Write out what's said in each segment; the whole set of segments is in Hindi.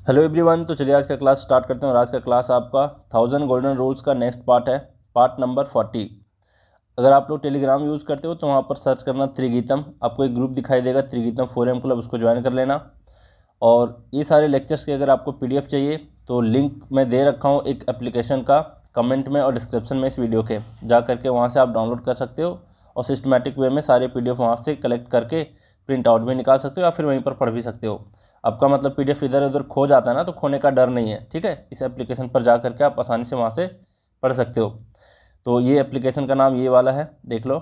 Hello everyone. तो चलिए आज का क्लास स्टार्ट करते हैं और आज का क्लास आपका 1000 गोल्डन रूल्स का नेक्स्ट पार्ट है, पार्ट नंबर 40। अगर आप लोग टेलीग्राम यूज़ करते हो तो वहाँ पर सर्च करना त्रिगीतम, आपको एक ग्रुप दिखाई देगा त्रिगीतम फोरम क्लब, उसको ज्वाइन कर लेना। और ये सारे लेक्चर्स के अगर आपको पीडीएफ चाहिए तो लिंक मैं दे रखा हूँ एक एप्लीकेशन का, कमेंट में और डिस्क्रिप्शन में इस वीडियो के, जा करके वहाँ से आप डाउनलोड कर सकते हो और सिस्टमेटिक वे में सारे पीडीएफ वहाँ से कलेक्ट करके प्रिंट आउट भी निकाल सकते हो या फिर वहीं पर पढ़ भी सकते हो। आपका मतलब पीडीएफ इधर उधर खो जाता है ना, तो खोने का डर नहीं है, ठीक है। इस एप्लीकेशन पर जा करके आप आसानी से वहाँ से पढ़ सकते हो। तो ये एप्लीकेशन का नाम ये वाला है, देख लो,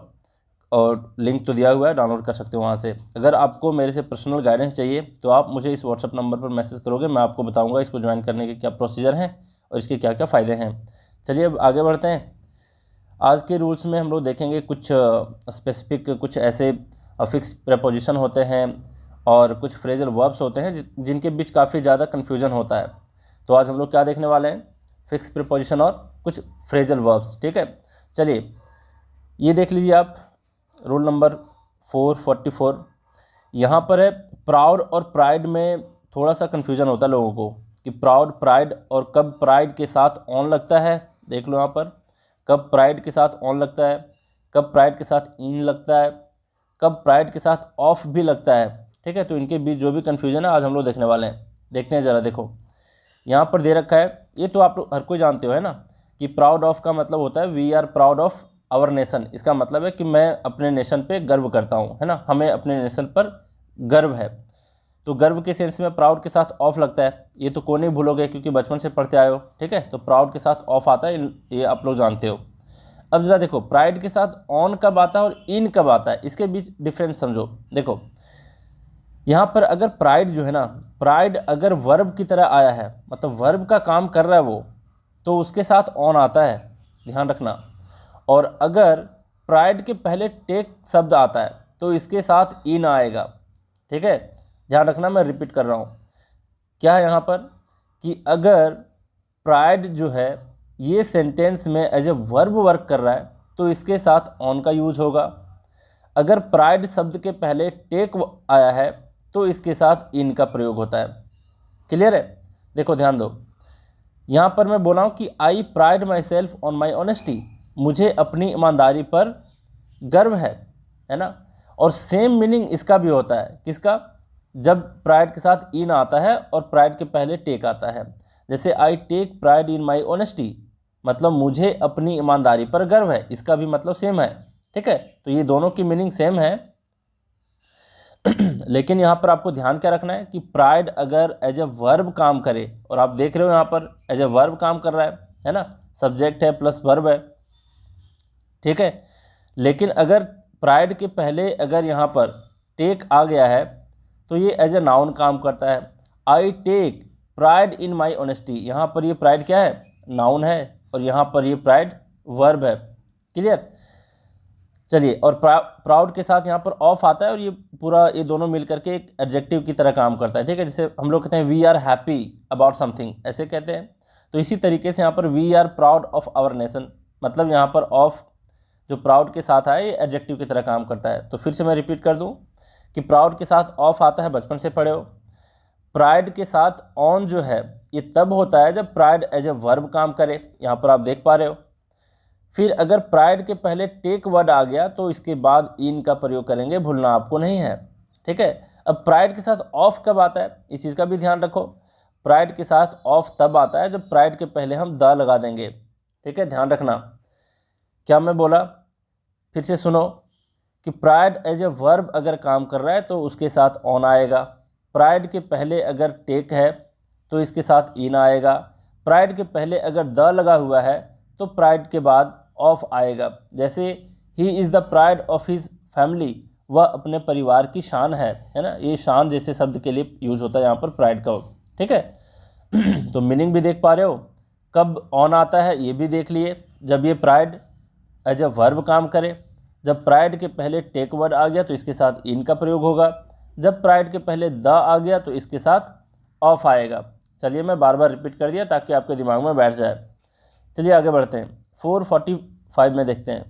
और लिंक तो दिया हुआ है, डाउनलोड कर सकते हो वहाँ से। अगर आपको मेरे से पर्सनल गाइडेंस चाहिए तो आप मुझे इस व्हाट्सअप नंबर पर मैसेज करोगे, मैं आपको बताऊँगा इसको ज्वाइन करने के क्या प्रोसीजर हैं और इसके क्या क्या फ़ायदे हैं। चलिए अब आगे बढ़ते हैं। आज के रूल्स में हम लोग देखेंगे कुछ स्पेसिफिक, कुछ ऐसे फिक्स प्रेपोजिशन होते हैं और कुछ फ्रेजल वर्ब्स होते हैं जिनके बीच काफ़ी ज़्यादा कन्फ्यूजन होता है। तो आज हम लोग क्या देखने वाले हैं, फिक्स प्रेपोजिशन और कुछ फ्रेजल वर्ब्स, ठीक है। चलिए ये देख लीजिए आप, रूल नंबर 444। यहाँ पर है प्राउड और प्राइड में थोड़ा सा कन्फ्यूजन होता है लोगों को कि प्राउड, प्राइड और कब प्राइड के साथ ऑन लगता है। देख लो यहाँ पर, कब प्राइड के साथ ऑन लगता है, कब प्राइड के साथ इन लगता है, कब प्राइड के साथ ऑफ भी लगता है, ठीक है। तो इनके बीच जो भी कन्फ्यूजन है आज हम लोग देखने वाले हैं। देखते हैं ज़रा, देखो यहाँ पर दे रखा है, ये तो आप लोग हर कोई जानते हो है ना, कि प्राउड ऑफ का मतलब होता है we are proud of our nation. इसका मतलब है कि मैं अपने नेशन पे गर्व करता हूँ, है ना, हमें अपने नेशन पर गर्व है। तो गर्व के सेंस में प्राउड के साथ ऑफ लगता है, ये तो कौन नहीं भूलोगे क्योंकि बचपन से पढ़ते आए हो, ठीक है। तो प्राउड के साथ ऑफ आता है, ये आप लोग जानते हो। अब जरा देखो, प्राइड के साथ ऑन कब आता है और इन कब आता है, इसके बीच डिफरेंस समझो। देखो यहाँ पर अगर प्राइड जो है ना, प्राइड अगर वर्ब की तरह आया है, मतलब वर्ब का काम कर रहा है वो, तो उसके साथ ऑन आता है, ध्यान रखना। और अगर प्राइड के पहले टेक शब्द आता है तो इसके साथ इन आएगा, ठीक है। ध्यान रखना, मैं रिपीट कर रहा हूँ। क्या है यहाँ पर कि अगर प्राइड जो है ये सेंटेंस में एज ए वर्ब वर्क कर रहा है तो इसके साथ ऑन का यूज होगा। अगर प्राइड शब्द के पहले टेक आया है तो इसके साथ इन का प्रयोग होता है। क्लियर है? देखो ध्यान दो, यहाँ पर मैं बोला हूँ कि I pride myself on my honesty, मुझे अपनी ईमानदारी पर गर्व है ना। और सेम मीनिंग इसका भी होता है, किसका, जब प्राइड के साथ इन आता है और प्राइड के पहले टेक आता है। जैसे I take pride in my honesty, मतलब मुझे अपनी ईमानदारी पर गर्व है, इसका भी मतलब सेम है, ठीक है। तो ये दोनों की मीनिंग सेम है। लेकिन यहाँ पर आपको ध्यान क्या रखना है कि प्राइड अगर एज ए वर्ब काम करे, और आप देख रहे हो यहाँ पर एज ए वर्ब काम कर रहा है ना, सब्जेक्ट है प्लस वर्ब है, ठीक है। लेकिन अगर प्राइड के पहले अगर यहाँ पर टेक आ गया है तो ये एज ए नाउन काम करता है। I take pride in my honesty, यहाँ पर ये प्राइड क्या है, नाउन है, और यहाँ पर ये प्राइड वर्ब है। क्लियर? चलिए, और प्राउड के साथ यहाँ पर ऑफ आता है और ये पूरा, ये दोनों मिलकर के एक एडजेक्टिव की तरह काम करता है, ठीक है। जैसे हम लोग कहते हैं we are happy about something, ऐसे कहते हैं। तो इसी तरीके से यहाँ पर we are proud of our nation, मतलब यहाँ पर ऑफ जो प्राउड के साथ आए ये एडजेक्टिव की तरह काम करता है। तो फिर से मैं रिपीट कर दूँ कि प्राउड के साथ ऑफ आता है, बचपन से पढ़े हो। प्राइड के साथ ऑन जो है ये तब होता है जब प्राइड एज ए वर्ब काम करे, यहाँ पर आप देख पा रहे हो। फिर अगर प्राइड के पहले टेक वर्ड आ गया तो इसके बाद इन का प्रयोग करेंगे, भूलना आपको नहीं है, ठीक है। अब प्राइड के साथ ऑफ कब आता है, इस चीज़ का भी ध्यान रखो। प्राइड के साथ ऑफ तब आता है जब प्राइड के पहले हम द लगा देंगे, ठीक है, ध्यान रखना। क्या मैं बोला, फिर से सुनो कि प्राइड एज ए वर्ब अगर काम कर रहा है तो उसके साथ ऑन आएगा। प्राइड के पहले अगर टेक है तो इसके साथ इन आएगा। प्राइड के पहले अगर द लगा हुआ है तो प्राइड के बाद ऑफ आएगा। जैसे he is the pride of his family, वह अपने परिवार की शान है ना, ये शान जैसे शब्द के लिए यूज होता है यहाँ पर प्राइड का, ठीक है। तो मीनिंग भी देख पा रहे हो, कब ऑन आता है ये भी देख लिए, जब ये प्राइड एज ए वर्ब काम करे। जब प्राइड के पहले टेक वर्ड आ गया तो इसके साथ इन का प्रयोग होगा। जब प्राइड के पहले द आ गया तो इसके साथ ऑफ आएगा। चलिए मैं बार बार रिपीट कर दिया ताकि आपके दिमाग में बैठ जाए। चलिए आगे बढ़ते हैं, 445 में देखते हैं।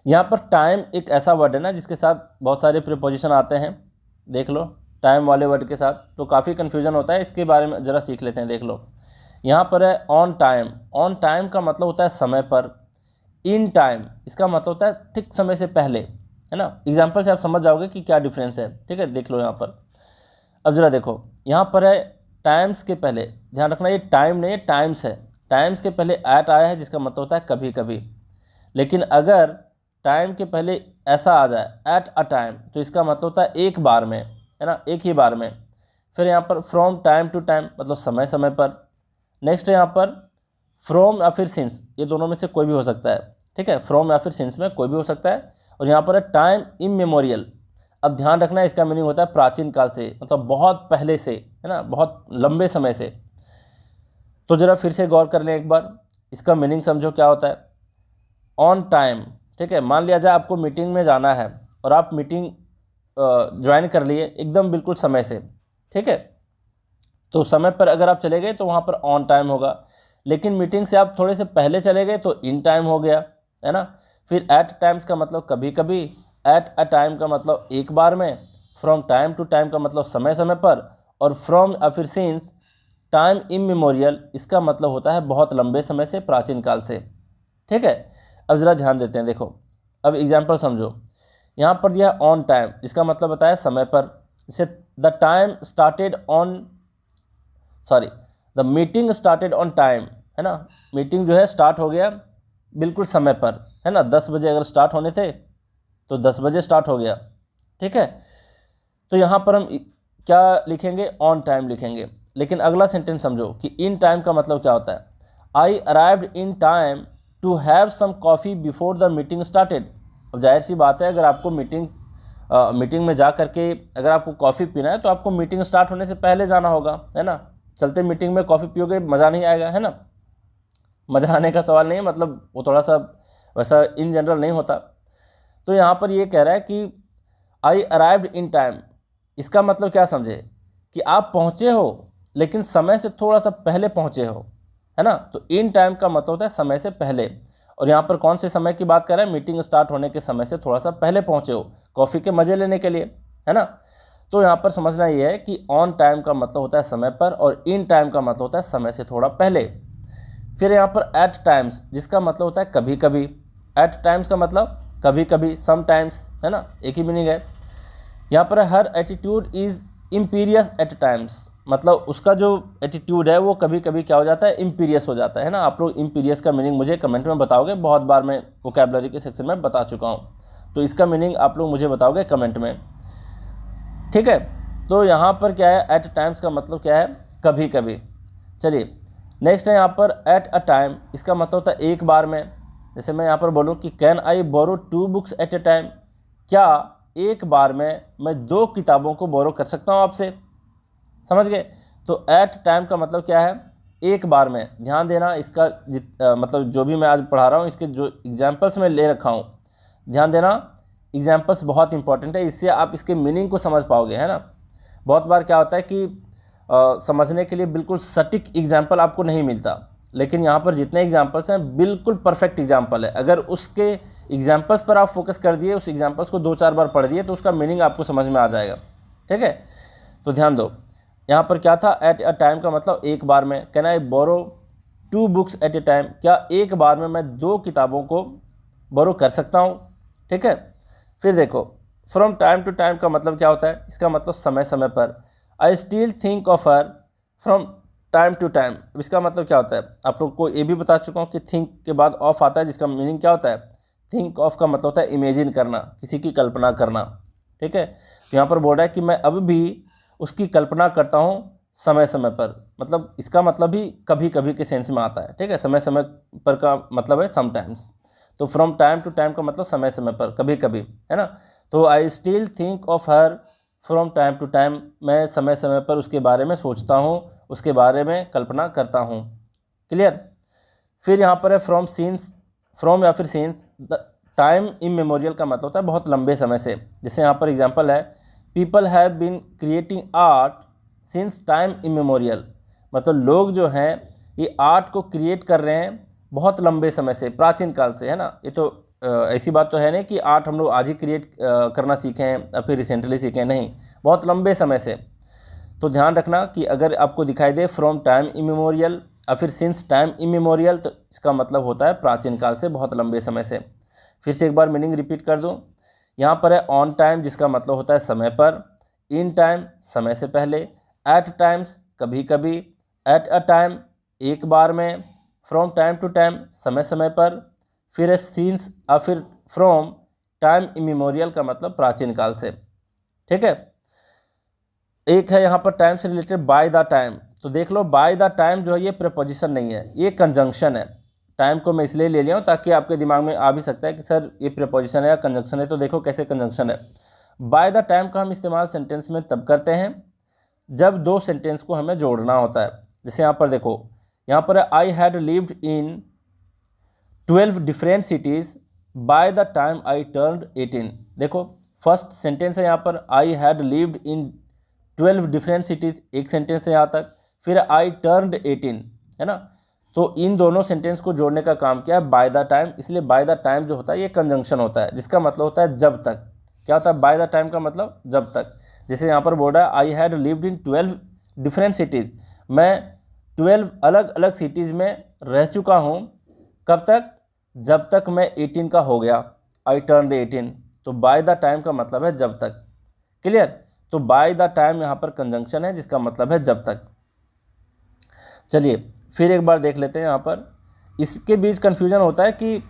यहाँ पर टाइम एक ऐसा वर्ड है ना जिसके साथ बहुत सारे प्रीपोजिशन आते हैं, देख लो। टाइम वाले वर्ड के साथ, तो काफ़ी कन्फ्यूजन होता है, इसके बारे में ज़रा सीख लेते हैं। देख लो, यहाँ पर है ऑन टाइम। ऑन टाइम का मतलब होता है समय पर। इन टाइम इसका मतलब होता है ठीक समय से पहले, है ना। एग्जाम्पल से आप समझ जाओगे कि क्या डिफरेंस है, ठीक है। देख लो यहाँ पर, अब ज़रा देखो, यहाँ पर है टाइम्स के पहले, ध्यान रखना ये टाइम नहीं, टाइम्स है। टाइम्स के पहले एट आया है, जिसका मतलब होता है कभी कभी। लेकिन अगर टाइम के पहले ऐसा आ जाए एट अ टाइम, तो इसका मतलब होता है एक बार में, है ना, एक ही बार में। फिर यहाँ पर फ्रॉम टाइम टू टाइम मतलब समय समय पर। नेक्स्ट है यहाँ पर फ्रॉम या फिर सिंस, ये दोनों में से कोई भी हो सकता है, ठीक है। फ्रॉम या फिर सिंस में कोई भी हो सकता है। और यहाँ पर है टाइम इममेमोरियल। अब ध्यान रखना इसका मीनिंग होता है प्राचीन काल से, मतलब बहुत पहले से, है ना, बहुत लंबे समय से। तो ज़रा फिर से गौर कर लें एक बार, इसका मीनिंग समझो क्या होता है। ऑन टाइम, ठीक है। मान लिया जाए आपको मीटिंग में जाना है और आप मीटिंग ज्वाइन कर लिए एकदम बिल्कुल समय से, ठीक है। तो समय पर अगर आप चले गए तो वहाँ पर ऑन टाइम होगा। लेकिन मीटिंग से आप थोड़े से पहले चले गए तो इन टाइम हो गया, है ना। फिर एट टाइम्स का मतलब कभी कभी, एट अ टाइम का मतलब एक बार में, फ्रॉम टाइम टू टाइम का मतलब समय समय पर, और फ्रॉम या फिर सिंस टाइम इममेमोरियल इसका मतलब होता है बहुत लंबे समय से, प्राचीन काल से, ठीक है। अब ज़रा ध्यान देते हैं, देखो अब एग्जाम्पल समझो। यहाँ पर दिया ऑन टाइम, इसका मतलब बताया समय पर। जैसे the time started on, sorry, the meeting started on time, है ना। मीटिंग जो है स्टार्ट हो गया बिल्कुल समय पर, है ना। 10 बजे अगर स्टार्ट होने थे तो 10 बजे स्टार्ट हो गया, ठीक है। तो यहाँ पर हम क्या लिखेंगे, ऑन टाइम लिखेंगे। लेकिन अगला सेंटेंस समझो कि इन टाइम का मतलब क्या होता है। I arrived in time to have some coffee before the meeting started. अब जाहिर सी बात है, अगर आपको मीटिंग में जा करके अगर आपको कॉफ़ी पीना है तो आपको मीटिंग स्टार्ट होने से पहले जाना होगा, है ना। चलते मीटिंग में कॉफ़ी पियोगे मज़ा नहीं आएगा, है ना। मज़ा आने का सवाल नहीं है, मतलब वो थोड़ा सा वैसा इन जनरल नहीं होता। तो यहाँ पर ये कह रहा है कि आई अराइव्ड इन टाइम, इसका मतलब क्या समझे कि आप पहुँचे हो लेकिन समय से थोड़ा सा पहले पहुँचे हो, है ना। तो इन टाइम का मतलब होता है समय से पहले। और यहाँ पर कौन से समय की बात कर रहा है, मीटिंग स्टार्ट होने के समय से थोड़ा सा पहले पहुँचे हो कॉफ़ी के मज़े लेने के लिए, है ना। तो यहाँ पर समझना ये है कि ऑन टाइम का मतलब होता है समय पर, और इन टाइम का मतलब होता है समय से थोड़ा पहले। फिर यहाँ पर एट टाइम्स, जिसका मतलब होता है कभी कभी। एट टाइम्स का मतलब कभी कभी, सम टाइम्स, है ना, एक ही मीनिंग है। यहाँ पर her attitude is imperious at times, मतलब उसका जो एटीट्यूड है वो कभी कभी क्या हो जाता है, इम्पीरियस हो जाता है ना। आप लोग इम्पीरियस का मीनिंग मुझे कमेंट में बताओगे, बहुत बार मैं वोकैबुलरी के सेक्शन में बता चुका हूँ। तो इसका मीनिंग आप लोग मुझे बताओगे कमेंट में, ठीक है। तो यहाँ पर क्या है, एट टाइम्स का मतलब क्या है, कभी कभी। चलिए नेक्स्ट है यहाँ पर एट अ टाइम, इसका मतलब होता है एक बार में। जैसे मैं यहाँ पर बोलूँ कि can I borrow 2 books at a time, क्या एक बार में मैं 2 किताबों को बोरो कर सकता हूँ आपसे, समझ गए। तो एट टाइम का मतलब क्या है, एक बार में। ध्यान देना इसका मतलब जो भी मैं आज पढ़ा रहा हूँ इसके जो एग्जाम्पल्स मैं ले रखा हूँ, ध्यान देना, एग्जाम्पल्स बहुत इंपॉर्टेंट है, इससे आप इसके मीनिंग को समझ पाओगे, है ना। बहुत बार क्या होता है कि समझने के लिए बिल्कुल सटीक एग्जाम्पल आपको नहीं मिलता, लेकिन यहाँ पर जितने एग्जाम्पल्स हैं बिल्कुल परफेक्ट एग्जाम्पल है। अगर उसके एग्जाम्पल्स पर आप फोकस कर दिए, उस एग्जाम्पल्स को 2-4 बार पढ़ दिए तो उसका मीनिंग आपको समझ में आ जाएगा, ठीक है। तो ध्यान दो, यहाँ पर क्या था, एट अ टाइम का मतलब एक बार में। Can I borrow 2 books at a time, क्या एक बार में मैं 2 किताबों को बोरो कर सकता हूँ, ठीक है। फिर देखो फ्रॉम टाइम टू टाइम का मतलब क्या होता है, इसका मतलब समय समय पर। I still think of her from time to time, इसका मतलब क्या होता है, आप लोग को ये भी बता चुका हूँ कि थिंक के बाद ऑफ आता है, जिसका मीनिंग क्या होता है, थिंक ऑफ का मतलब होता है इमेजिन करना, किसी की कल्पना करना, ठीक है। तो यहाँ पर बोल रहा है कि मैं अब भी उसकी कल्पना करता हूँ समय समय पर, मतलब इसका मतलब भी कभी कभी के सेंस में आता है, ठीक है। समय समय पर का मतलब है समटाइम्स। तो फ्रॉम टाइम टू टाइम का मतलब समय समय पर, कभी कभी, है ना। तो I still think of her from time to time, मैं समय समय पर उसके बारे में सोचता हूँ, उसके बारे में कल्पना करता हूँ, क्लियर। फिर यहाँ पर है फ्रॉम सीन्स, फ्रॉम या फिर सीन्स, द टाइम इममेमोरियल का मतलब होता है बहुत लंबे समय से। जैसे यहाँ पर एग्जांपल है, people have been creating art since time immemorial, मतलब लोग जो हैं ये आर्ट को क्रिएट कर रहे हैं बहुत लंबे समय से, प्राचीन काल से, है ना। ये तो ऐसी बात तो है नहीं कि आर्ट हम लोग आज ही क्रिएट करना सीखे हैं या फिर रिसेंटली सीखे हैं, नहीं, बहुत लंबे समय से। तो ध्यान रखना कि अगर आपको दिखाई दे फ्रॉम टाइम इमेमोरियल या फिर सिंस टाइम इमेमोरियल, तो इसका मतलब होता है प्राचीन काल से, बहुत लंबे समय से। फिर से एक बार मीनिंग रिपीट कर दूं। यहाँ पर है ऑन टाइम, जिसका मतलब होता है समय पर, इन टाइम समय से पहले, एट टाइम्स कभी कभी, एट अ टाइम एक बार में, फ्रॉम टाइम टू टाइम समय समय पर, फिर है सिंस या फिर फ्रॉम टाइम इमेमोरियल का मतलब प्राचीन काल से। ठीक है, एक है यहाँ पर टाइम से रिलेटेड बाय द टाइम। तो देख लो बाय द टाइम जो है ये प्रीपोजिशन नहीं है, ये कंजंक्शन है। टाइम को मैं इसलिए ले लिया हूँ ताकि आपके दिमाग में आ भी सकता है कि सर ये प्रीपोजिशन है या कंजंक्शन है। तो देखो कैसे कंजंक्शन है। बाय द टाइम का हम इस्तेमाल सेंटेंस में तब करते हैं जब दो सेंटेंस को हमें जोड़ना होता है। जैसे यहाँ पर देखो, यहाँ पर I had lived in 12 different cities by the time I turned 18। देखो फर्स्ट सेंटेंस है यहाँ पर I had lived in 12 different cities, एक सेंटेंस है यहाँ तक। फिर आई टर्न्ड 18, है ना। तो इन दोनों सेंटेंस को जोड़ने का काम किया है बाय द टाइम। इसलिए बाय द टाइम जो होता है ये कंजंक्शन होता है, जिसका मतलब होता है जब तक। क्या होता है बाय द टाइम का मतलब जब तक। जैसे यहाँ पर बोल रहा है I had lived in 12 different cities, मैं 12 अलग अलग सिटीज़ में रह चुका हूँ। कब तक? जब तक मैं 18 का हो गया, आई टर्न्ड 18। तो बाय द टाइम का मतलब है जब तक। क्लियर? तो बाय द टाइम यहाँ पर कंजंक्शन है, जिसका मतलब है जब तक। चलिए फिर एक बार देख लेते हैं। यहाँ पर इसके बीच कन्फ्यूजन होता है कि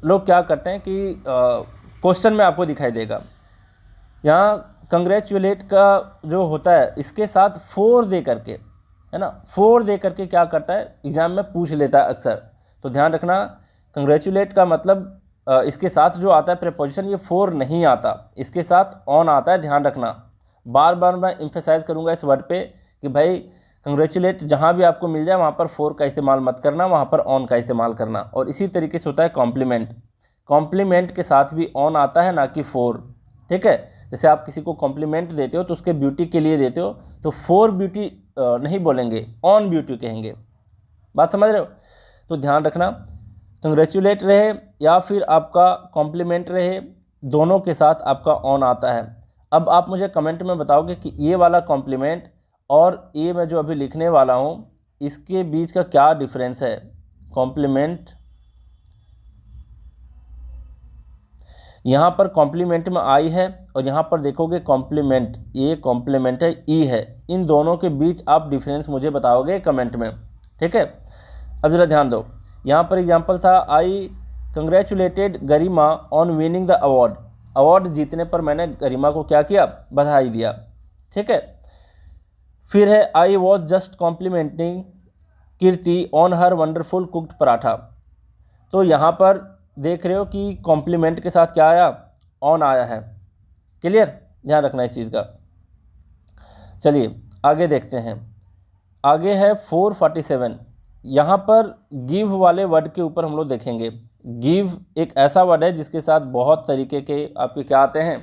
लोग क्या करते हैं कि क्वेश्चन में आपको दिखाई देगा यहाँ कंग्रेचुलेट का जो होता है इसके साथ फोर दे करके, है ना, फोर दे करके क्या करता है एग्जाम में पूछ लेता है अक्सर। तो ध्यान रखना कंग्रेचुलेट का मतलब इसके साथ जो आता है प्रीपोजिशन ये फोर नहीं आता, इसके साथ ऑन आता है। ध्यान रखना, बार बार मैं एम्फेसाइज करूंगा इस वर्ड पे कि भाई कंग्रेचुलेट जहाँ भी आपको मिल जाए वहाँ पर फोर का इस्तेमाल मत करना, वहाँ पर ऑन का इस्तेमाल करना। और इसी तरीके से होता है कॉम्प्लीमेंट, कॉम्प्लीमेंट के साथ भी ऑन आता है ना कि फोर। ठीक है, जैसे आप किसी को कॉम्प्लीमेंट देते हो तो उसके ब्यूटी के लिए देते हो, तो फोर ब्यूटी नहीं बोलेंगे, ऑन ब्यूटी कहेंगे। बात समझ रहे हो? तो ध्यान रखना कंग्रेचुलेट रहे या फिर आपका कॉम्प्लीमेंट रहे, दोनों के साथ आपका ऑन आता है। अब आप मुझे कमेंट में बताओगे कि ये वाला कॉम्प्लीमेंट और ये मैं जो अभी लिखने वाला हूँ इसके बीच का क्या डिफरेंस है। कॉम्प्लीमेंट, यहाँ पर कॉम्प्लीमेंट में आई है और यहाँ पर देखोगे कॉम्प्लीमेंट, ये कॉम्प्लीमेंट है, ई है। इन दोनों के बीच आप डिफरेंस मुझे बताओगे कमेंट में। ठीक है, अब जरा ध्यान दो। यहाँ पर एग्जाम्पल था I congratulated Garima on winning the award. Award जीतने पर मैंने गरिमा को क्या किया? बधाई दिया। ठीक है, फिर है I was just complimenting Kirti on her wonderful cooked paratha. तो यहाँ पर देख रहे हो कि कॉम्प्लीमेंट के साथ क्या आया? ऑन आया है। क्लियर? ध्यान रखना इस चीज़ का। चलिए आगे देखते हैं। आगे है 447। यहाँ पर गिव वाले वर्ड के ऊपर हम लोग देखेंगे। गिव एक ऐसा वर्ड है जिसके साथ बहुत तरीके के आपके क्या आते हैं,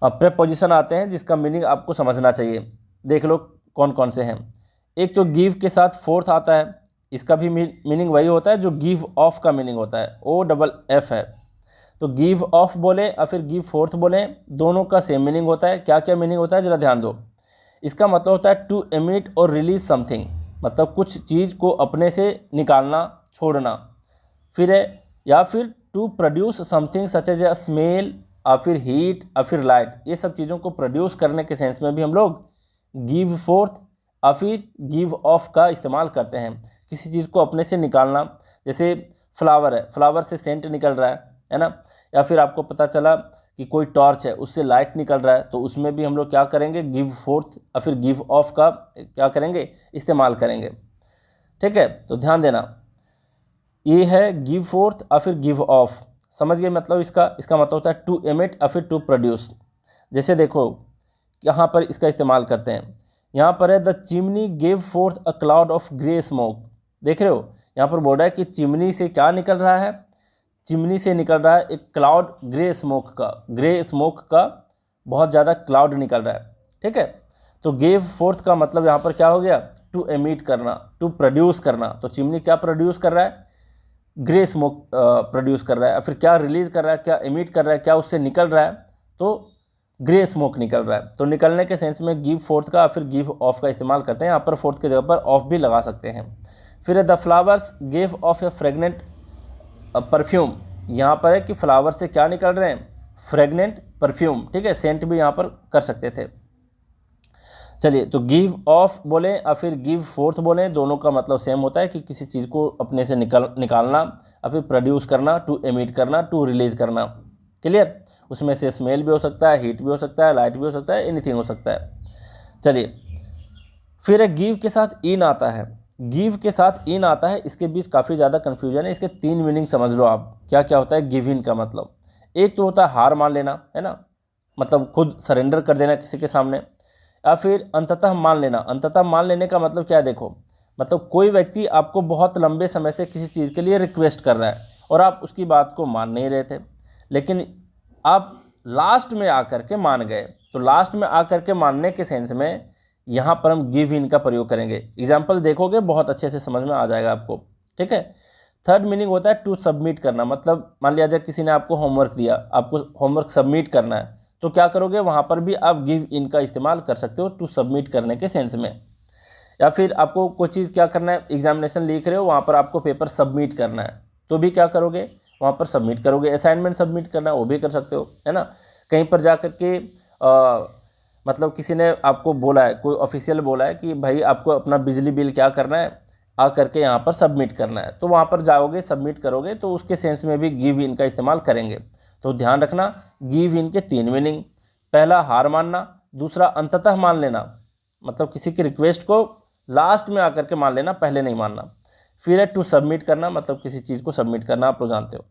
प्रीपोजिशन आते हैं, जिसका मीनिंग आपको समझना चाहिए। देख लो कौन कौन से हैं। एक तो गिव के साथ फोर्थ आता है, इसका भी मीनिंग वही होता है जो गिव ऑफ का मीनिंग होता है, OFF है। तो गिव ऑफ बोले या फिर गिव फोर्थ बोले, दोनों का सेम मीनिंग होता है। क्या क्या मीनिंग होता है जरा ध्यान दो। इसका मतलब होता है टू एमिट और रिलीज समथिंग, मतलब कुछ चीज़ को अपने से निकालना, छोड़ना। फिर है या फिर to produce something such as a smell या फिर हीट या फिर लाइट, ये सब चीज़ों को प्रोड्यूस करने के सेंस में भी हम लोग गिव फोर्थ या फिर गिव ऑफ का इस्तेमाल करते हैं। किसी चीज़ को अपने से निकालना, जैसे फ्लावर है, फ्लावर से सेंट निकल रहा है ना, या फिर आपको पता चला कि कोई टॉर्च है उससे लाइट निकल रहा है, तो उसमें भी हम लोग क्या करेंगे? गिव फोर्थ या फिर गिव ऑफ का क्या करेंगे? इस्तेमाल करेंगे। ठीक है, तो ध्यान देना, ये है गिव फोर्थ या फिर गिव ऑफ। समझ गए मतलब इसका मतलब होता है टू एमिट या फिर टू प्रोड्यूस। जैसे देखो यहाँ पर इसका इस्तेमाल करते हैं। यहाँ पर है the chimney gave fourth a cloud of grey smoke. देख रहे हो यहाँ पर बोल रहा है कि चिमनी से क्या निकल रहा है? चिमनी से निकल रहा है एक क्लाउड, ग्रे स्मोक का, ग्रे स्मोक का बहुत ज़्यादा क्लाउड निकल रहा है। ठीक है, तो गेव फोर्थ का मतलब यहाँ पर क्या हो गया? टू एमिट करना, टू प्रोड्यूस करना। तो चिमनी क्या प्रोड्यूस कर रहा है? ग्रे स्मोक प्रोड्यूस कर रहा है। फिर क्या रिलीज़ कर रहा है? क्या एमिट कर रहा है? क्या उससे निकल रहा है? तो ग्रे स्मोक निकल रहा है। तो निकलने के सेंस में गिव फोर्थ का फिर गिव ऑफ का इस्तेमाल करते हैं। यहाँ पर फोर्थ की जगह पर ऑफ भी लगा सकते हैं। फिर the flowers give of A fragrant perfume, यहाँ पर है कि फ्लावर से क्या निकल रहे हैं, फ्रेगनेंट परफ्यूम, ठीक है, सेंट भी यहाँ पर कर सकते थे। चलिए, तो गिव ऑफ बोलें या फिर गिव फोर्थ बोलें, दोनों का मतलब सेम होता है कि किसी चीज़ को अपने से निकालना या फिर प्रोड्यूस करना, टू एमिट करना, टू रिलीज करना। क्लियर, उसमें से स्मेल भी हो सकता है, हीट भी हो सकता है, लाइट भी हो सकता है, एनीथिंग हो सकता है। चलिए, फिर एक गिव के साथ इन आता है। गिव के साथ इन आता है, इसके बीच काफ़ी ज़्यादा कन्फ्यूजन है। इसके 3 मीनिंग समझ लो आप, क्या क्या होता है गिव इन का मतलब। एक तो होता है हार मान लेना, है ना, मतलब खुद सरेंडर कर देना किसी के सामने, या फिर अंततः मान लेना। अंततः मान लेने का मतलब क्या है, देखो, मतलब कोई व्यक्ति आपको बहुत लंबे समय से किसी चीज़ के लिए रिक्वेस्ट कर रहा है और आप उसकी बात को मान नहीं रहे थे, लेकिन आप लास्ट में आकर के मान गए। तो लास्ट में आकर के मानने के सेंस में यहाँ पर हम गिव इन का प्रयोग करेंगे। एग्जाम्पल देखोगे बहुत अच्छे से समझ में आ जाएगा आपको, ठीक है। थर्ड मीनिंग होता है टू सबमिट करना, मतलब मान लिया जाए किसी ने आपको होमवर्क दिया, आपको होमवर्क सबमिट करना है, तो क्या करोगे, वहाँ पर भी आप गिव इन का इस्तेमाल कर सकते हो टू सबमिट करने के सेंस में। या फिर आपको कोई चीज़ क्या करना है, एग्जामिनेशन लिख रहे हो, वहाँ पर आपको पेपर सबमिट करना है, तो भी क्या करोगे, वहाँ पर सबमिट करोगे। असाइनमेंट सबमिट करना है, वो भी कर सकते हो, है ना। कहीं पर जा कर के मतलब किसी ने आपको बोला है, कोई ऑफिशियल बोला है कि भाई आपको अपना बिजली बिल क्या करना है, आ करके यहाँ पर सबमिट करना है, तो वहाँ पर जाओगे, सबमिट करोगे, तो उसके सेंस में भी गिव इन का इस्तेमाल करेंगे। तो ध्यान रखना, गिव इन के 3 मीनिंग, पहला हार मानना, दूसरा अंततः मान लेना, मतलब किसी की रिक्वेस्ट को लास्ट में आकर के मान लेना, पहले नहीं मानना। फिर है टू सबमिट करना, मतलब किसी चीज़ को सबमिट करना, आप लोग जानते हो।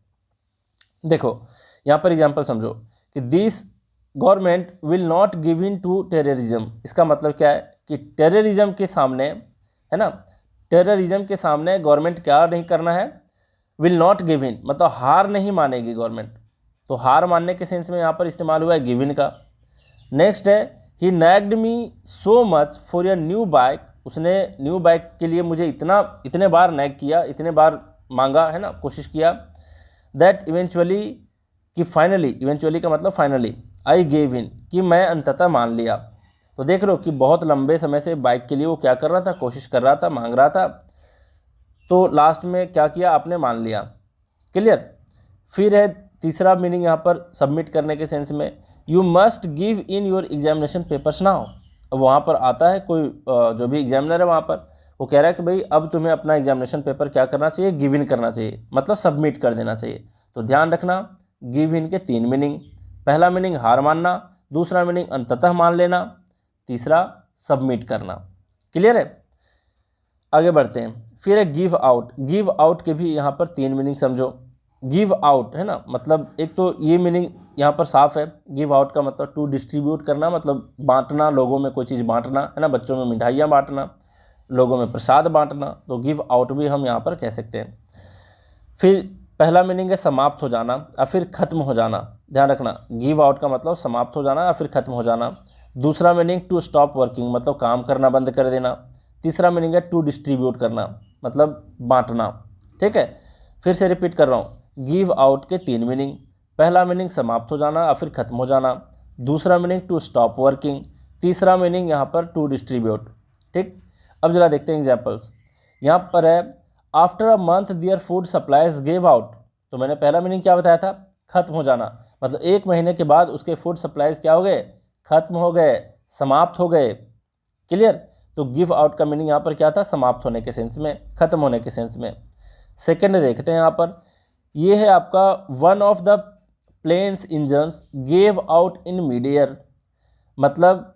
देखो यहाँ पर एग्जाम्पल समझो कि this government will not give in to terrorism. इसका मतलब क्या है कि टेररिज्म के सामने, है ना, टेररिज्म के सामने गवर्नमेंट क्या नहीं करना है, विल नॉट गिव इन, मतलब हार नहीं मानेगी गवर्नमेंट। तो हार मानने के सेंस में यहाँ पर इस्तेमाल हुआ है गिव इन का। नेक्स्ट है he nagged me so much for your new bike, उसने न्यू बाइक के लिए मुझे इतने बार नैग किया, इतने बार मांगा, है ना, कोशिश किया, दैट इवेंचुअली, कि फाइनली, इवेंचुअली का मतलब फाइनली, आई गेव इन, कि मैं अंततः मान लिया। तो देख लो कि बहुत लंबे समय से बाइक के लिए वो क्या कर रहा था, कोशिश कर रहा था, मांग रहा था, तो लास्ट में क्या किया, आपने मान लिया। क्लियर। फिर है तीसरा मीनिंग यहाँ पर सबमिट करने के सेंस में, you must give in your examination papers now. अब वहाँ पर आता है कोई जो भी एग्जामिनर है वहाँ पर, वो कह रहा है कि भाई अब तुम्हें अपना एग्जामिनेशन पेपर क्या करना चाहिए, गिव इन करना चाहिए, मतलब सबमिट कर देना चाहिए। तो ध्यान रखना, गिव इन के 3 मीनिंग, पहला मीनिंग हार मानना, दूसरा मीनिंग अंततः मान लेना, तीसरा सबमिट करना। क्लियर है। आगे बढ़ते हैं। फिर है गिव आउट। गिव आउट के भी यहाँ पर 3 मीनिंग समझो। गिव आउट, है ना, मतलब एक तो ये मीनिंग यहाँ पर साफ है, गिव आउट का मतलब टू डिस्ट्रीब्यूट करना, मतलब बांटना, लोगों में कोई चीज़ बांटना, है ना, बच्चों में मिठाइयाँ बांटना, लोगों में प्रसाद बांटना, तो गिव आउट भी हम यहाँ पर कह सकते हैं। फिर पहला मीनिंग है समाप्त हो जाना या फिर खत्म हो जाना। ध्यान रखना, गिव आउट का मतलब समाप्त हो जाना या फिर खत्म हो जाना। दूसरा मीनिंग टू स्टॉप वर्किंग, मतलब काम करना बंद कर देना। तीसरा मीनिंग है टू डिस्ट्रीब्यूट करना, मतलब बांटना। ठीक है, फिर से रिपीट कर रहा हूँ, गिव आउट के 3 मीनिंग, पहला मीनिंग समाप्त हो जाना या फिर खत्म हो जाना, दूसरा मीनिंग टू स्टॉप वर्किंग, तीसरा मीनिंग यहाँ पर टू डिस्ट्रीब्यूट। ठीक, अब जरा देखते हैं एग्जाम्पल्स। यहाँ पर है after a month their food supplies gave out. तो मैंने पहला मीनिंग क्या बताया था, खत्म हो जाना, मतलब 1 महीने के बाद उसके फूड सप्लाईज क्या हो गए, खत्म हो गए, समाप्त हो गए। क्लियर। तो गिव आउट का मीनिंग यहाँ पर क्या था, समाप्त होने के सेंस में, खत्म होने के सेंस में। सेकंड देखते हैं यहाँ पर, ये है आपका one of the planes engines gave out in mid air, मतलब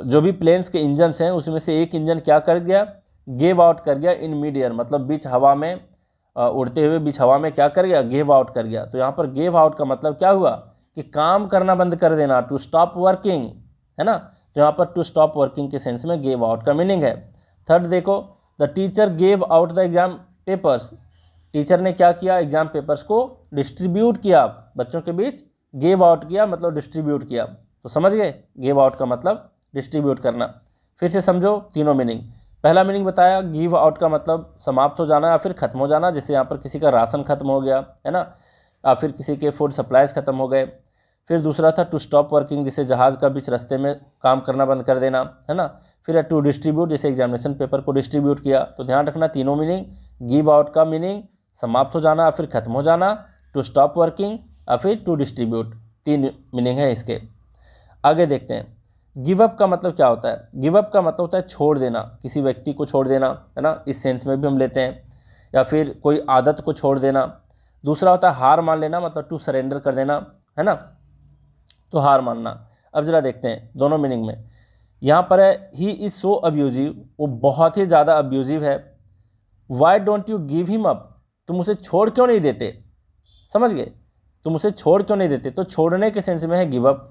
जो भी प्लेन्स के इंजन्स हैं उसमें से एक इंजन क्या कर गया, गेव आउट कर गया इन मिड एयर, मतलब बीच हवा में, उड़ते हुए बीच हवा में क्या कर गया, गेव आउट कर गया। तो यहाँ पर गेव आउट का मतलब क्या हुआ कि काम करना बंद कर देना, टू स्टॉप वर्किंग, है ना। तो यहाँ पर टू स्टॉप वर्किंग के सेंस में गेव आउट का मीनिंग है। थर्ड देखो, the teacher gave out the exam papers, teacher ने क्या किया, एग्जाम पेपर्स को डिस्ट्रीब्यूट किया, बच्चों के बीच गेव आउट किया, मतलब डिस्ट्रीब्यूट किया। तो समझ गए, गेव आउट का मतलब डिस्ट्रीब्यूट करना। फिर से समझो तीनों मीनिंग। पहला मीनिंग बताया, गिव आउट का मतलब समाप्त हो जाना या फिर खत्म हो जाना, जैसे यहाँ पर किसी का राशन खत्म हो गया, है ना, या फिर किसी के फूड सप्लाईज खत्म हो गए। फिर दूसरा था टू स्टॉप वर्किंग, जिसे जहाज़ का बीच रास्ते में काम करना बंद कर देना, है ना। फिर है टू डिस्ट्रीब्यूट, जैसे एग्जामिनेशन पेपर को डिस्ट्रीब्यूट किया। तो ध्यान रखना तीनों मीनिंग, गिव आउट का मीनिंग समाप्त हो जाना या फिर खत्म हो जाना, टू स्टॉप वर्किंग या फिर टू डिस्ट्रीब्यूट, 3 मीनिंग है इसके। आगे देखते हैं, गिव अप का मतलब क्या होता है। गिव अप का मतलब होता है छोड़ देना, किसी व्यक्ति को छोड़ देना, है ना, इस सेंस में भी हम लेते हैं, या फिर कोई आदत को छोड़ देना। दूसरा होता है हार मान लेना, मतलब टू सरेंडर कर देना, है ना, तो हार मानना। अब जरा देखते हैं दोनों मीनिंग में। यहाँ पर है ही इज़ सो अब्यूजिव, वो बहुत ही ज़्यादा अब्यूजिव है। Why don't you give him up, तुम उसे छोड़ क्यों नहीं देते, समझ गए, तुम उसे छोड़ क्यों नहीं देते, तो छोड़ने के सेंस में है गिव अप।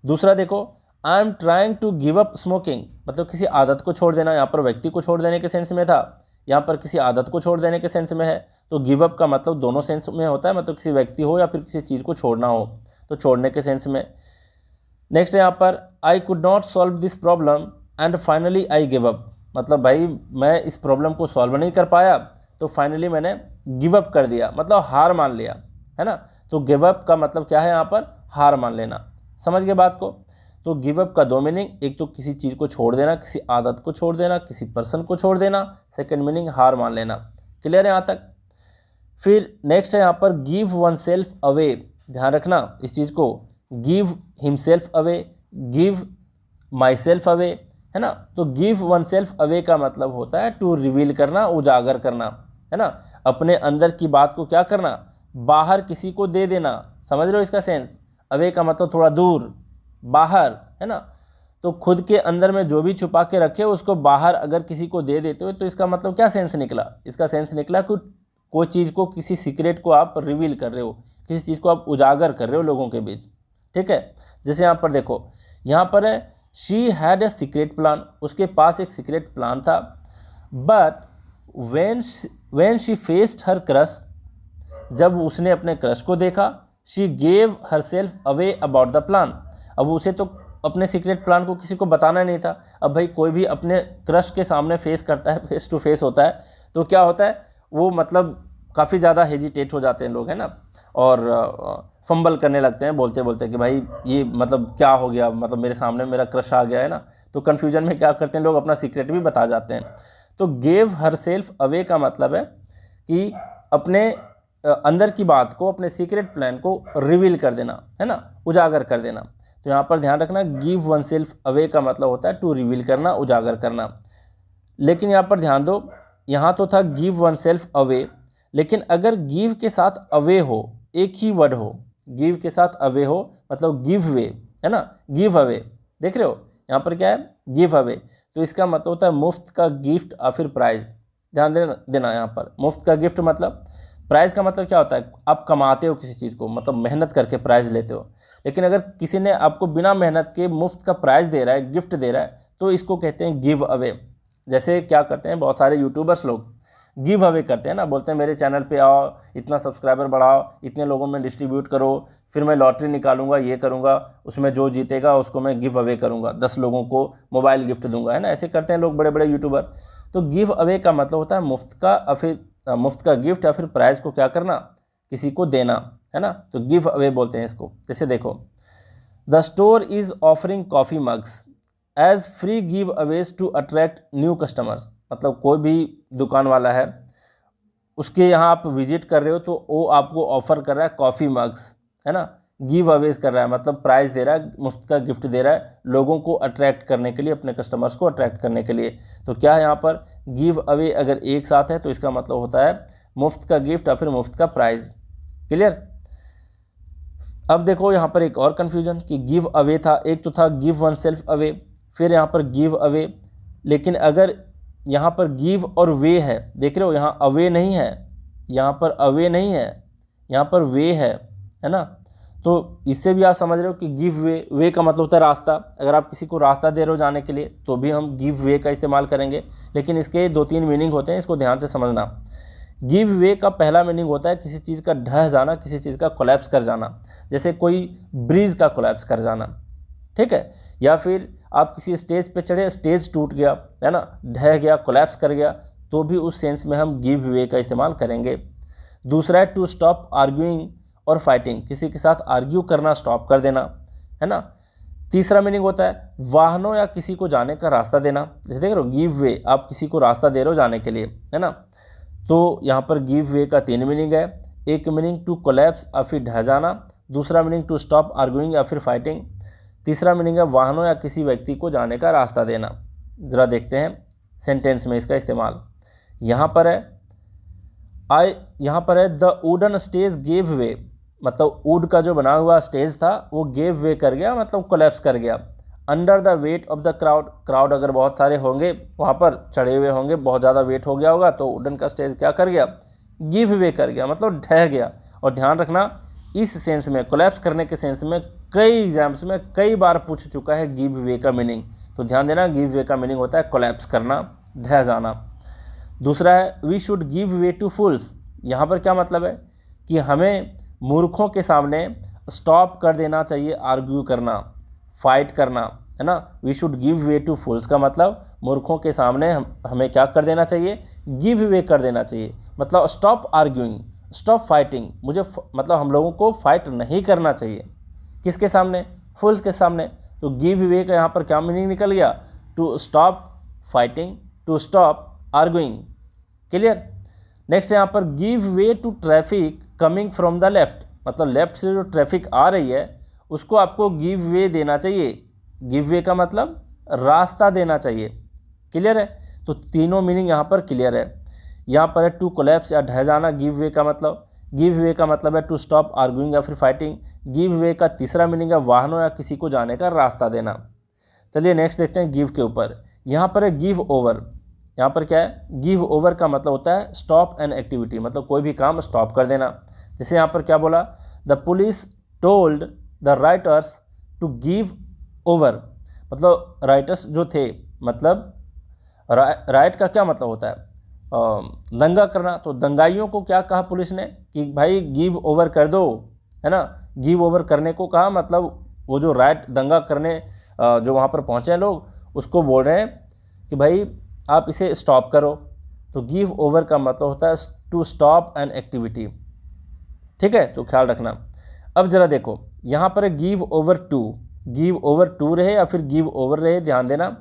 दूसरा देखो, I am trying to give up smoking, मतलब किसी आदत को छोड़ देना, यहाँ पर व्यक्ति को छोड़ देने के सेंस में था, यहाँ पर किसी आदत को छोड़ देने के सेंस में है। तो गिव अप का मतलब दोनों सेंस में होता है, मतलब किसी व्यक्ति हो या फिर किसी चीज़ को छोड़ना हो, तो छोड़ने के सेंस में। नेक्स्ट है यहाँ पर I could not solve this problem and finally I give up, मतलब भाई मैं इस प्रॉब्लम को सॉल्व नहीं कर पाया तो फाइनली मैंने गिव अप कर दिया, मतलब हार मान लिया, है ना। तो गिव अप का मतलब क्या है यहाँ पर, हार मान लेना, समझ गए बात को। तो गिव अप का 2 मीनिंग, एक तो किसी चीज़ को छोड़ देना, किसी आदत को छोड़ देना, किसी पर्सन को छोड़ देना, सेकंड मीनिंग हार मान लेना। क्लियर है यहाँ तक। फिर नेक्स्ट है यहाँ पर गिव वन सेल्फ अवे, ध्यान रखना इस चीज़ को, give himself away, give my self away, है ना। तो गिव वन सेल्फ अवे का मतलब होता है टू रिवील करना, उजागर करना, है ना, अपने अंदर की बात को क्या करना, बाहर किसी को दे देना, समझ रहे हो इसका सेंस। अवे का मतलब थोड़ा दूर, बाहर, है ना। तो खुद के अंदर में जो भी छुपा के रखे उसको बाहर अगर किसी को दे देते हो तो इसका मतलब क्या सेंस निकला, इसका सेंस निकला कि कोई चीज़ को, किसी सीक्रेट को आप रिवील कर रहे हो, किसी चीज़ को आप उजागर कर रहे हो लोगों के बीच, ठीक है। जैसे यहाँ पर देखो, यहाँ पर है she had a secret plan, उसके पास एक सीक्रेट प्लान था, but when she faced her crush, जब उसने अपने क्रश को देखा, she gave her self away about the plan, अब उसे तो अपने सीक्रेट प्लान को किसी को बताना नहीं था। अब भाई कोई भी अपने क्रश के सामने फेस करता है, फेस टू फेस होता है, तो क्या होता है वो मतलब काफ़ी ज़्यादा हेजिटेट हो जाते हैं लोग, है ना, और फंबल करने लगते हैं बोलते बोलते कि भाई ये मतलब क्या हो गया, मतलब मेरे सामने मेरा क्रश आ गया, है ना। तो कन्फ्यूजन में क्या करते हैं लोग, अपना सीक्रेट भी बता जाते हैं। तो गेव हर सेल्फ अवे का मतलब है कि अपने अंदर की बात को, अपने सीक्रेट प्लान को रिवील कर देना, है ना, उजागर कर देना। तो यहाँ पर ध्यान रखना, गिव वन सेल्फ अवे का मतलब होता है टू रिवील करना, उजागर करना। लेकिन यहाँ पर ध्यान दो, यहाँ तो था गिव वन सेल्फ अवे, लेकिन अगर गिव के साथ अवे हो, एक ही वर्ड हो, गिव के साथ अवे हो, मतलब गिव वे, है ना, गिव अवे, देख रहे हो यहाँ पर क्या है, गिव अवे, तो इसका मतलब होता है मुफ्त का गिफ्ट या फिर प्राइज। ध्यान देना यहाँ पर, मुफ्त का गिफ्ट मतलब, प्राइज का मतलब क्या होता है, आप कमाते हो किसी चीज़ को, मतलब मेहनत करके प्राइज लेते हो। लेकिन अगर किसी ने आपको बिना मेहनत के मुफ्त का प्राइज दे रहा है, गिफ्ट दे रहा है, तो इसको कहते हैं गिव अवे। जैसे क्या करते हैं बहुत सारे यूट्यूबर्स लोग, गिव अवे करते हैं ना, बोलते हैं मेरे चैनल पे आओ, इतना सब्सक्राइबर बढ़ाओ, इतने लोगों में डिस्ट्रीब्यूट करो, फिर मैं लॉटरी निकालूंगा, ये करूंगा, उसमें जो जीतेगा उसको मैं गिव अवे करूंगा, 10 लोगों को मोबाइल गिफ्ट दूंगा, है ना, ऐसे करते हैं लोग बड़े बड़े यूट्यूबर। तो गिव अवे का मतलब होता है मुफ्त का, या फिर मुफ्त का गिफ्ट या फिर प्राइज़ को क्या करना, किसी को देना, है ना, तो गिव अवे बोलते हैं इसको। जैसे देखो, the store is offering coffee mugs as free giveaways to attract new customers, मतलब कोई भी दुकान वाला है, उसके यहाँ आप विजिट कर रहे हो तो वो आपको ऑफ़र कर रहा है कॉफ़ी मग्स, है ना, गिव अवेज कर रहा है, मतलब प्राइज़ दे रहा है, मुफ्त का गिफ्ट दे रहा है लोगों को अट्रैक्ट करने के लिए, अपने कस्टमर्स को अट्रैक्ट करने के लिए। तो क्या है यहाँ पर, गिव अवे अगर एक साथ है तो इसका मतलब होता है मुफ्त का गिफ्ट या फिर मुफ्त का प्राइज़। क्लियर। अब देखो यहाँ पर एक और कन्फ्यूजन कि गिव अवे था, एक तो था गिव वन सेल्फ अवे, फिर यहाँ पर गिव अवे, लेकिन अगर यहाँ पर गिव और वे है, देख रहे हो यहाँ अवे नहीं है, यहाँ पर अवे नहीं है, यहाँ पर वे है ना। तो इससे भी आप समझ रहे हो कि गिव वे का मतलब होता है रास्ता, अगर आप किसी को रास्ता दे रहे हो जाने के लिए तो भी हम गिव वे का इस्तेमाल करेंगे, लेकिन इसके 2-3 मीनिंग होते हैं, इसको ध्यान से समझना। गिव वे का पहला मीनिंग होता है किसी चीज़ का ढह जाना, किसी चीज़ का कोलैप्स कर जाना, जैसे कोई ब्रिज का कोलैप्स कर जाना, ठीक है, या फिर आप किसी स्टेज पे चढ़े, स्टेज टूट गया, है ना, ढह गया, कोलैप्स कर गया, तो भी उस सेंस में हम गिव वे का इस्तेमाल करेंगे। दूसरा है टू स्टॉप आर्ग्यूइंग और फाइटिंग, किसी के साथ आर्ग्यू करना स्टॉप कर देना, है ना। तीसरा मीनिंग होता है वाहनों या किसी को जाने का रास्ता देना, जैसे देख रहे हो गिव वे, आप किसी को रास्ता दे रहे हो जाने के लिए, है ना। तो यहाँ पर गिव वे का 3 मीनिंग है। एक मीनिंग टू कोलैप्स या फिर ढह जाना, दूसरा मीनिंग टू स्टॉप आर्ग्यूइंग या फिर फाइटिंग, तीसरा मीनिंग है वाहनों या किसी व्यक्ति को जाने का रास्ता देना। ज़रा देखते हैं सेंटेंस में इसका इस्तेमाल। यहाँ पर है द वुडन स्टेज गेव वे, मतलब वुड का जो बना हुआ स्टेज था वो गेव वे कर गया, मतलब कोलैप्स कर गया। Under the weight of the crowd, crowd अगर बहुत सारे होंगे वहाँ पर चढ़े हुए होंगे, बहुत ज़्यादा वेट हो गया होगा, तो वुडन का स्टेज क्या कर गया, गिव वे कर गया, मतलब ढह गया। और ध्यान रखना इस सेंस में, कोलैप्स करने के सेंस में कई एग्जाम्स में कई बार पूछ चुका है गिव वे का मीनिंग, तो ध्यान देना गिव वे का मीनिंग होता है कोलैप्स करना, ढह जाना। दूसरा है we should give way to fools, यहाँ पर क्या मतलब है कि हमें मूर्खों के सामने स्टॉप कर देना चाहिए आर्ग्यू करना, फाइट करना, है ना। We should give way to fools का मतलब मूर्खों के सामने हमें क्या कर देना चाहिए, गिव वे कर देना चाहिए, मतलब स्टॉप आर्ग्यूइंग, स्टॉप फाइटिंग, मतलब हम लोगों को फाइट नहीं करना चाहिए। किसके सामने, फूल्स के सामने। तो गिव वे का यहाँ पर क्या मीनिंग निकल गया, to stop fighting, to stop arguing. Clear. Next यहाँ पर give way to traffic coming from the left, मतलब लेफ्ट से जो ट्रैफिक आ रही है उसको आपको गिव वे देना चाहिए। गिव वे का मतलब रास्ता देना चाहिए। क्लियर है। तो तीनों मीनिंग यहाँ पर क्लियर है। यहाँ पर है टू कोलैप्स या ढह जाना, गिव वे का मतलब, गिव वे का मतलब है टू स्टॉप आर्ग्यूइंग या फिर फाइटिंग। गिव वे का तीसरा मीनिंग है वाहनों या किसी को जाने का रास्ता देना। चलिए नेक्स्ट देखते हैं गिव के ऊपर। यहाँ पर है गिव ओवर, यहाँ पर क्या है, गिव ओवर का मतलब होता है स्टॉप एन एक्टिविटी, मतलब कोई भी काम स्टॉप कर देना। जैसे यहाँ पर क्या बोला, the police told the writers to give over, मतलब राइटर्स जो थे, मतलब राइट का क्या मतलब होता है, दंगा करना। तो दंगाइयों को क्या कहा पुलिस ने कि भाई गिव ओवर कर दो, है ना। गिव ओवर करने को कहा, मतलब वो जो राइट दंगा करने जो वहाँ पर पहुँचे हैं लोग उसको बोल रहे हैं कि भाई आप इसे स्टॉप करो। तो गिव ओवर का मतलब होता है टू स्टॉप एन एक्टिविटी। ठीक है, तो ख्याल रखना। अब जरा देखो यहाँ पर give over to, give over to रहे या फिर गिव ओवर रहे, ध्यान देना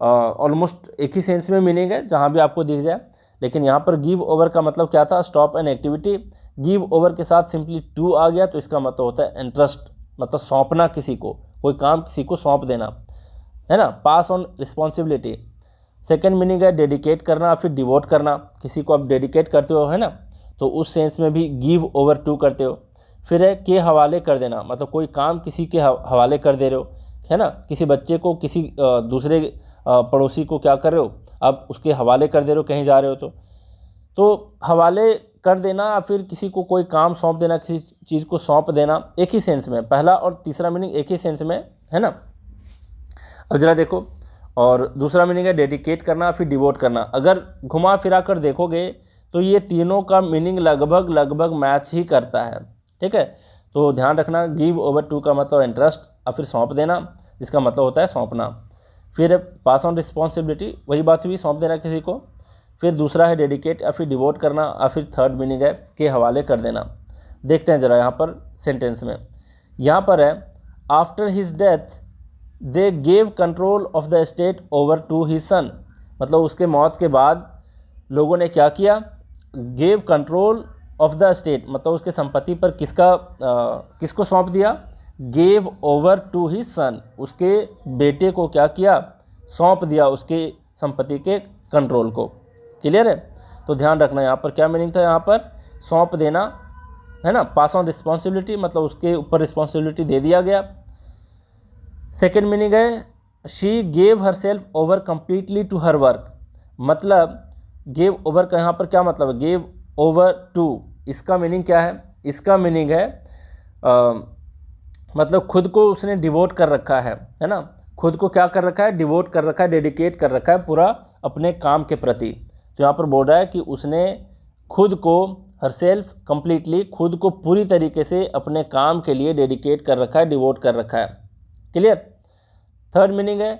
ऑलमोस्ट एक ही सेंस में मीनिंग है जहाँ भी आपको दिख जाए। लेकिन यहाँ पर गिव ओवर का मतलब क्या था, stop an activity. Give over के साथ सिंपली टू आ गया तो इसका मतलब होता है इंटरेस्ट, मतलब सौंपना, किसी को कोई काम किसी को सौंप देना, है ना, पास ऑन रिस्पॉन्सिबिलिटी। सेकेंड मीनिंग है डेडिकेट करना फिर डिवोट करना, किसी को आप डेडिकेट करते हो, है ना, तो उस सेंस में भी गिव ओवर टू करते हो। फिर है के हवाले कर देना, मतलब कोई काम किसी के हवाले कर दे रहे हो, है ना, किसी बच्चे को किसी दूसरे पड़ोसी को क्या कर रहे हो, आप उसके हवाले कर दे रहे हो, कहीं जा रहे हो तो हवाले कर देना, फिर किसी को कोई काम सौंप देना, किसी चीज़ को सौंप देना, एक ही सेंस में, पहला और तीसरा मीनिंग एक ही सेंस में, है ना। अब जरा देखो, और दूसरा मीनिंग है डेडिकेट करना फिर डिवोट करना। अगर घुमा फिरा कर देखोगे तो ये तीनों का मीनिंग लगभग मैच ही करता है। ठीक है, तो ध्यान रखना गिव ओवर टू का मतलब इंटरेस्ट और फिर सौंप देना, जिसका मतलब होता है सौंपना। फिर पास ऑन रिस्पॉन्सिबिलिटी, वही बात हुई, सौंप देना किसी को। फिर दूसरा है डेडिकेट या फिर डिवोट करना, और फिर थर्ड मीनिंग है के हवाले कर देना। देखते हैं ज़रा यहाँ पर सेंटेंस में। यहाँ पर है after his death they gave control of the state over to his son, मतलब उसके मौत के बाद लोगों ने क्या किया, gave control of the state, मतलब उसके संपत्ति पर किसको सौंप दिया, gave over to his son, उसके बेटे को क्या किया, सौंप दिया उसके संपत्ति के कंट्रोल को। क्लियर है। तो ध्यान रखना यहाँ पर क्या मीनिंग था, यहाँ पर सौंप देना, है ना, पास ऑन रिस्पॉन्सिबिलिटी, मतलब उसके ऊपर रिस्पॉन्सिबिलिटी दे दिया गया। सेकेंड मीनिंग है she gave herself over completely to her work, मतलब गेव ओवर का यहाँ पर क्या मतलब है, गेव ओवर टू, इसका मीनिंग क्या है, इसका मीनिंग है मतलब खुद को उसने डिवोट कर रखा है ना, खुद को क्या कर रखा है, डिवोट कर रखा है, डेडिकेट कर रखा है पूरा अपने काम के प्रति। तो यहाँ पर बोल रहा है कि उसने खुद को हर सेल्फ कम्प्लीटली, खुद को पूरी तरीके से अपने काम के लिए डेडिकेट कर रखा है, डिवोट कर रखा है। क्लियर। थर्ड मीनिंग है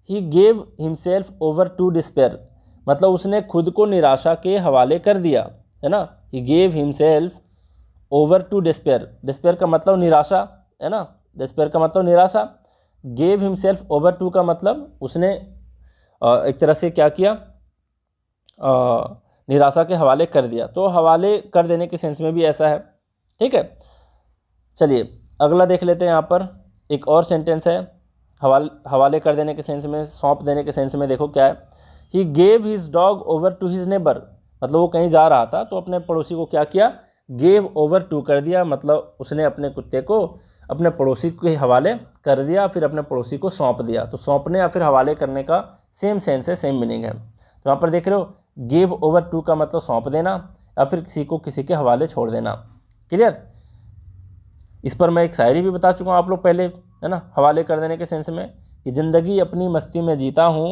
he gave himself over to despair, मतलब उसने खुद को निराशा के हवाले कर दिया, है ना, he gave himself over to despair, despair का मतलब निराशा है ना, डिस्पेयर का मतलब निराशा। गेव हिमसेल्फ ओवर टू का मतलब उसने एक तरह से क्या किया, निराशा के हवाले कर दिया। तो हवाले कर देने के सेंस में भी ऐसा है, ठीक है। चलिए अगला देख लेते हैं। यहाँ पर एक और सेंटेंस है हवाले कर देने के सेंस में, सौंप देने के सेंस में। देखो क्या है, he gave his dog over to his neighbour, मतलब वो कहीं जा रहा था तो अपने पड़ोसी को क्या किया, गेव ओवर टू कर दिया, मतलब उसने अपने कुत्ते को अपने पड़ोसी के हवाले कर दिया, फिर अपने पड़ोसी को सौंप दिया। तो सौंपने या फिर हवाले करने का सेम सेंस है, सेम मीनिंग है। तो यहाँ पर देख रहे हो, गिव ओवर टू का मतलब सौंप देना या फिर किसी को किसी के हवाले छोड़ देना। क्लियर। इस पर मैं एक शायरी भी बता चुका हूँ आप लोग पहले, है ना, हवाले कर देने के सेंस में, कि ज़िंदगी अपनी मस्ती में जीता हूँ,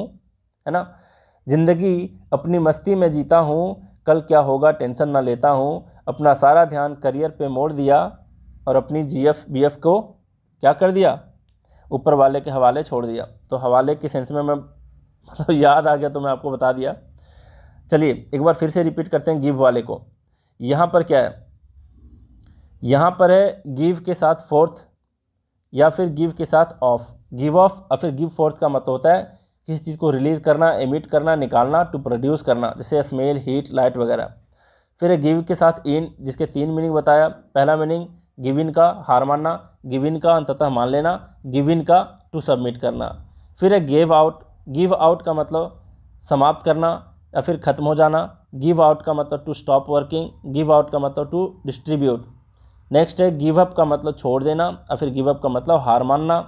है ना, ज़िंदगी अपनी मस्ती में जीता हूँ, कल क्या होगा टेंशन ना लेता हूँ, अपना सारा ध्यान करियर पे मोड़ दिया और अपनी जीएफ बीएफ को क्या कर दिया, ऊपर वाले के हवाले छोड़ दिया। तो हवाले के सेंस में मैं मतलब याद आ गया तो मैं आपको बता दिया। चलिए एक बार फिर से रिपीट करते हैं गिव वाले को। यहाँ पर क्या है, यहाँ पर है गिव के साथ फोर्थ या फिर गिव के साथ ऑफ, गिव ऑफ और फिर गिव फोर्थ का मतलब होता है किसी चीज़ को रिलीज़ करना, एमिट करना, निकालना, टू प्रोड्यूस करना, जैसे स्मेल, हीट, लाइट वगैरह। फिर है गिव के साथ इन, जिसके 3 मीनिंग बताया। पहला मीनिंग गिव इन का हार मानना, गिव इन का अंततः मान लेना, गिव इन का टू सबमिट करना। फिर है गिव आउट, गिव आउट का मतलब समाप्त करना या फिर ख़त्म हो जाना, गिव आउट का मतलब to stop working, give out का मतलब टू डिस्ट्रीब्यूट। नेक्स्ट है गिव अप का मतलब छोड़ देना या फिर गिव अप का मतलब हार मानना।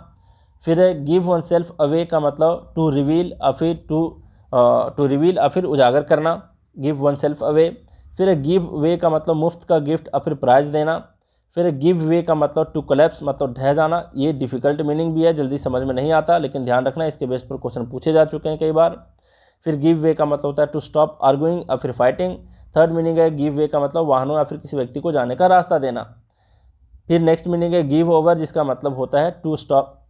फिर है गिव वन सेल्फ अवे का मतलब टू रिवील या फिर टू रिवील या फिर उजागर करना, गिव वन सेल्फ अवे। फिर है गिव वे का मतलब मुफ्त का गिफ्ट या फिर प्राइज़ देना। फिर गिव वे का मतलब टू कोलैप्स, मतलब ढह जाना। ये डिफ़िकल्ट मीनिंग भी है, जल्दी समझ में नहीं आता, लेकिन ध्यान रखना इसके बेस पर क्वेश्चन पूछे जा चुके हैं कई बार। फिर गिव वे का मतलब होता है टू स्टॉप आर्गुइंग या फिर फाइटिंग। थर्ड मीनिंग है गिव वे का मतलब वाहनों या फिर किसी व्यक्ति को जाने का रास्ता देना। फिर नेक्स्ट मीनिंग है गिव ओवर, जिसका मतलब होता है टू स्टॉप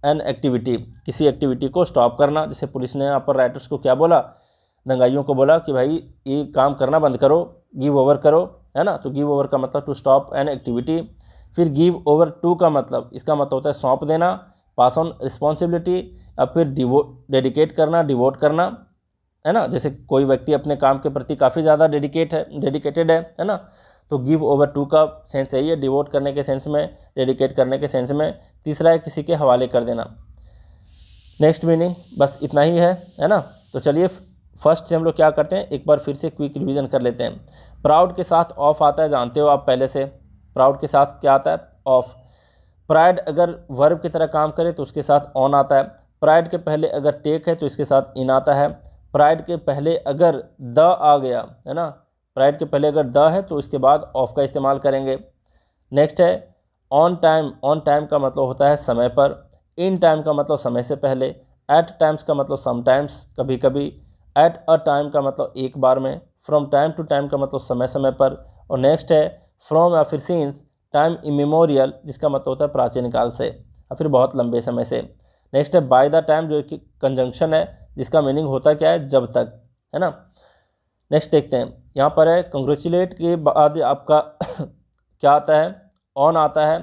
एन एक्टिविटी, किसी एक्टिविटी को स्टॉप करना। जैसे पुलिस ने यहाँ पर राइटर्स को क्या बोला, दंगाइयों को बोला कि भाई ये काम करना बंद करो, गिव ओवर करो, है ना। तो गिव ओवर का मतलब टू स्टॉप एन एक्टिविटी। फिर गिव ओवर टू का मतलब, इसका मतलब होता है सौंप देना, पास ऑन रिस्पॉन्सिबिलिटी या फिर डेडिकेट करना, डिवोट करना, है ना। जैसे कोई व्यक्ति अपने काम के प्रति काफ़ी ज़्यादा डेडिकेटेड है ना, तो गिव ओवर टू का सेंस यही है, डिवोट करने के सेंस में, डेडिकेट करने के सेंस में। तीसरा है किसी के हवाले कर देना। नेक्स्ट मीनिंग बस इतना ही है ना। तो चलिए फर्स्ट से हम लोग क्या करते हैं, एक बार फिर से क्विक रिवीजन कर लेते हैं। प्राउड के साथ ऑफ आता है, जानते हो आप पहले से। प्राउड के साथ क्या आता है, ऑफ। प्राइड अगर वर्ब की तरह काम करे तो उसके साथ ऑन आता है। प्राइड के पहले अगर टेक है तो इसके साथ इन आता है। प्राइड के पहले अगर द आ गया, है ना, प्राइड के पहले अगर द है तो इसके बाद ऑफ का इस्तेमाल करेंगे। नेक्स्ट है ऑन टाइम, ऑन टाइम का मतलब होता है समय पर। इन टाइम का मतलब समय से पहले। एट टाइम्स का मतलब समटाइम्स, कभी कभी। एट अ टाइम का मतलब एक बार में। फ्रॉम टाइम टू टाइम का मतलब समय समय पर। और नेक्स्ट है फ्रॉम या फिर सिंस टाइम इमेमोरियल, जिसका मतलब होता है प्राचीन काल से या फिर बहुत लंबे समय से। नेक्स्ट है बाय द टाइम, जो कि कंजंक्शन है, जिसका मीनिंग होता क्या है, जब तक, है ना। नेक्स्ट देखते हैं, यहाँ पर है कंग्रेचुलेट के बाद आपका क्या आता है, ऑन आता है।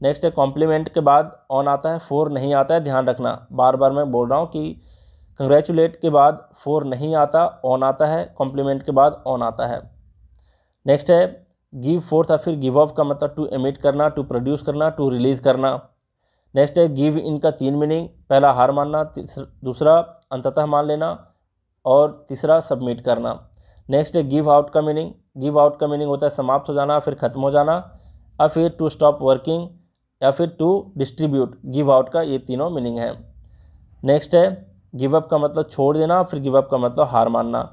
नेक्स्ट है कॉम्प्लीमेंट के बाद ऑन आता है, फोर नहीं आता है, ध्यान रखना, बार बार मैं बोल रहा हूँ कि कंग्रेचुलेट के बाद फोर नहीं आता, ऑन आता है, कॉम्प्लीमेंट के बाद ऑन आता है। नेक्स्ट है गिव फोर्थ या फिर गिव ऑफ का मतलब टू एमिट करना, टू प्रोड्यूस करना, टू रिलीज़ करना। नेक्स्ट है गिव इन का 3 मीनिंग, पहला हार मानना, दूसरा अंततः मान लेना और तीसरा सबमिट करना। नेक्स्ट है गिव आउट का मीनिंग, गिव आउट का मीनिंग होता है समाप्त हो जाना, फिर ख़त्म हो जाना, या फिर टू स्टॉप वर्किंग या फिर टू डिस्ट्रीब्यूट। गिव आउट का ये तीनों मीनिंग है। नेक्स्ट है गिव अप का मतलब छोड़ देना, फिर गिव अप का मतलब हार मानना।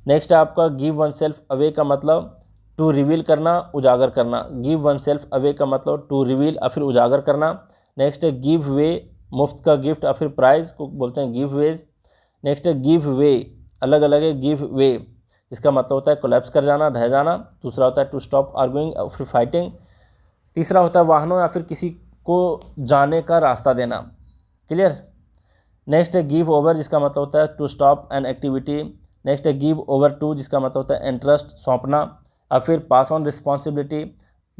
नेक्स्ट है आपका गिव वन सेल्फ अवे का मतलब टू रिवील करना, उजागर करना। गिव वन सेल्फ अवे का मतलब टू रिवील या फिर उजागर करना। नेक्स्ट है गिव वे, मुफ्त का गिफ्ट या फिर प्राइज़ को बोलते हैं गिव वेज। नेक्स्ट है गिव वे, अलग अलग है, गिव वे इसका मतलब होता है कोलैप्स कर जाना, ढह जाना। दूसरा होता है टू स्टॉप आर्गुइंग और फिर फाइटिंग। तीसरा होता है वाहनों या फिर किसी को जाने का रास्ता देना। क्लियर। नेक्स्ट है गिव ओवर, जिसका मतलब होता है to stop an activity. Next है गिव ओवर टू, जिसका मतलब होता है इंटरेस्ट, सौंपना। और फिर pass on responsibility,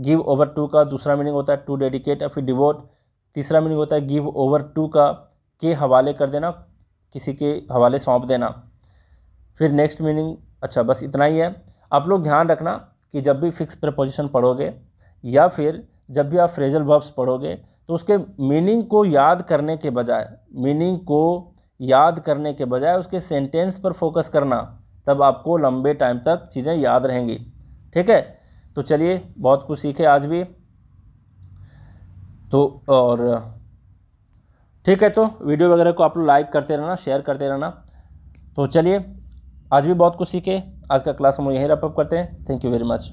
give over to का दूसरा मीनिंग होता है टू डेडिकेट या फिर डिवोट। तीसरा मीनिंग होता है गिव ओवर टू का के हवाले कर देना, किसी के हवाले सौंप देना। फिर नेक्स्ट मीनिंग, अच्छा बस इतना ही है। आप लोग ध्यान रखना कि जब भी फिक्स प्रीपोजिशन पढ़ोगे या फिर जब भी आप फ्रेजल वर्ब्स पढ़ोगे तो उसके मीनिंग को याद करने के बजाय उसके सेंटेंस पर फोकस करना, तब आपको लंबे टाइम तक चीज़ें याद रहेंगी। ठीक है, तो चलिए बहुत कुछ सीखे आज भी तो। और ठीक है, तो वीडियो वगैरह को आप लोग लाइक करते रहना, शेयर करते रहना। तो चलिए आज भी बहुत कुछ सीखे, आज का क्लास हम यहीं रैप अप करते हैं। Thank you very much.